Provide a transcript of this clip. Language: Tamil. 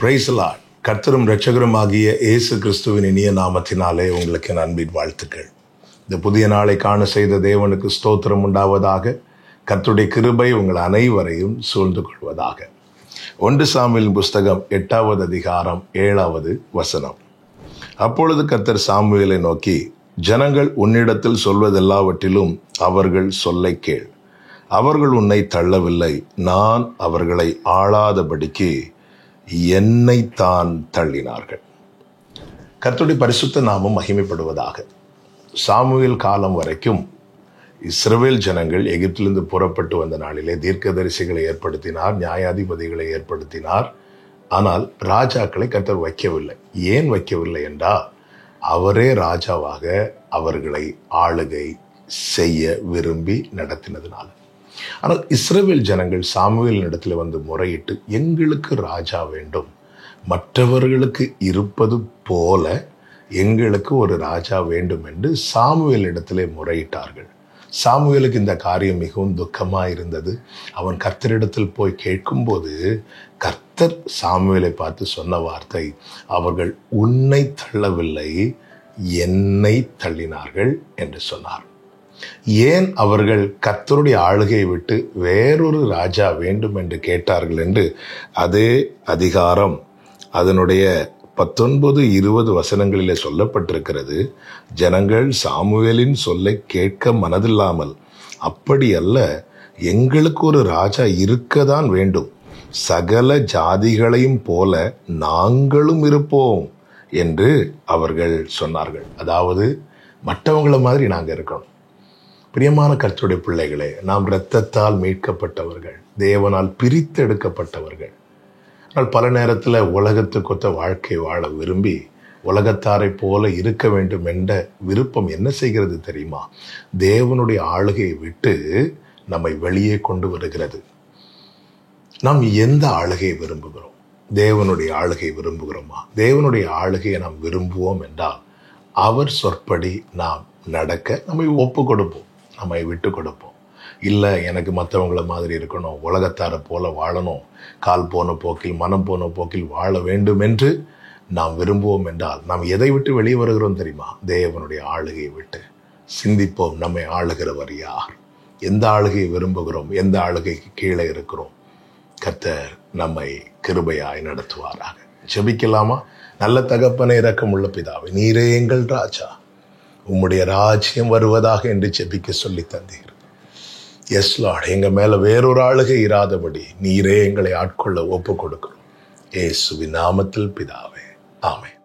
Praise the Lord. கர்த்தரும் இரட்சகருமாகிய இயேசு கிறிஸ்துவின் இனிய நாமத்தினாலே உங்களுக்கு என் அன்பின் வாழ்த்துக்கள். இந்த புதிய நாளை காண செய்த தேவனுக்கு ஸ்தோத்திரம் உண்டாவதாக. கர்த்தருடைய கிருபை உங்கள் அனைவரையும் சூழ்ந்து கொள்வதாக. 1 சாமுவேலின் புஸ்தகம் 8வது அதிகாரம் 7வது வசனம். அப்பொழுது கர்த்தர் சாமுவேலை நோக்கி, ஜனங்கள் உன்னிடத்தில் சொல்வதெல்லாவற்றிலும் அவர்கள் சொல்லை கேள். அவர்கள் உன்னை தள்ளவில்லை, நான் அவர்களை ஆளாதபடிக்கு என்னைத்தான் தள்ளினார்கள். கர்த்தருடைய பரிசுத்த நாமம் மகிமைப்படுவதாக. சாமுவேல் காலம் வரைக்கும் இஸ்ரவேல் ஜனங்கள் எகிப்திலிருந்து புறப்பட்டு வந்த நாளிலே தீர்க்கதரிசிகளை ஏற்படுத்தினார், நியாயாதிபதிகளை ஏற்படுத்தினார். ஆனால் ராஜாக்களை கர்த்தர் வைக்கவில்லை. ஏன் வைக்கவில்லை என்றால், அவரே ராஜாவாக அவர்களை ஆளுகை செய்ய விரும்பி நடத்தினதுனால. ஆனால் இஸ்ரவேல் ஜனங்கள் சாமுவேலின் இடத்துல வந்து முறையிட்டு, எங்களுக்கு ராஜா வேண்டும், மற்றவர்களுக்கு இருப்பது போல எங்களுக்கு ஒரு ராஜா வேண்டும் என்று சாமுவேல் இடத்திலே முறையிட்டார்கள். சாமுவேலுக்கு இந்த காரியம் மிகவும் துக்கமாக இருந்தது. அவன் கர்த்தரிடத்தில் போய் கேட்கும்போது கர்த்தர் சாமுவேலை பார்த்து சொன்ன வார்த்தை, அவர்கள் உன்னை தள்ளவில்லை, என்னை தள்ளினார்கள் என்று சொன்னார். ஏன் அவர்கள் கர்த்தருடைய ஆளுகையை விட்டு வேறொரு ராஜா வேண்டும் என்று கேட்டார்கள் என்று அதே அதிகாரம் அதனுடைய 19-20 வசனங்களிலே சொல்லப்பட்டிருக்கிறது. ஜனங்கள் சாமுவேலின் சொல்லை கேட்க மனதில்லாமல், அப்படி அல்ல, எங்களுக்கு ஒரு ராஜா இருக்கதான் வேண்டும், சகல ஜாதிகளையும் போல நாங்களும் இருப்போம் என்று அவர்கள் சொன்னார்கள். அதாவது மற்றவங்கள மாதிரி நாங்கள் இருக்கணும். பிரியமான கர்த்தருடைய பிள்ளைகளே, நாம் இரத்தத்தால் மீட்கப்பட்டவர்கள், தேவனால் பிரித்து எடுக்கப்பட்டவர்கள். ஆனால் பல நேரத்தில் உலகத்துக்கொத்த வாழ்க்கை வாழ விரும்பி உலகத்தாரை போல இருக்க வேண்டும் என்ற விருப்பம் என்ன செய்கிறது தெரியுமா? தேவனுடைய ஆளுகையை விட்டு நம்மை வெளியே கொண்டு வருகிறது. நாம் எந்த ஆளுகையை விரும்புகிறோம்? தேவனுடைய ஆளுகை விரும்புகிறோமா? தேவனுடைய ஆளுகையை நாம் விரும்புவோம் என்றால் அவர் சொற்படி நாம் நடக்க நம்மை ஒப்பு கொடுப்போம், நம்மை விட்டு கொடுப்போம். இல்லை, எனக்கு மற்றவங்கள மாதிரி இருக்கணும், உலகத்தாரை போல வாழணும், கால் போன போக்கில் மனம் போன போக்கில் வாழ வேண்டும் என்று நாம் விரும்புவோம் என்றால் நாம் எதை விட்டு வெளியே வருகிறோம் தெரியுமா? தேவனுடைய ஆளுகையை விட்டு. சிந்திப்போம், நம்மை ஆளுகிறவர் யார்? எந்த ஆளுகையை விரும்புகிறோம்? எந்த ஆளுகைக்கு கீழே இருக்கிறோம்? கர்த்தர் நம்மை கிருபையாய் நடத்துவாராக. ஜெபிக்கலாமா? நல்ல தகப்பனே, இரக்கமுள்ள பிதாவே, நீரே எங்கள் ராஜா, உம்முடைய ராஜ்யம் வருவதாக என்று ஜெபிக்க சொல்லி தந்தீர். எஸ் லார்ட், எங்க மேல வேறொரு ஆளுகை இராதபடி நீரே எங்களை ஆட்கொள்ள ஒப்பு கொடுக்கிறோம். இயேசுவின் நாமத்தில் பிதாவே, ஆமென்.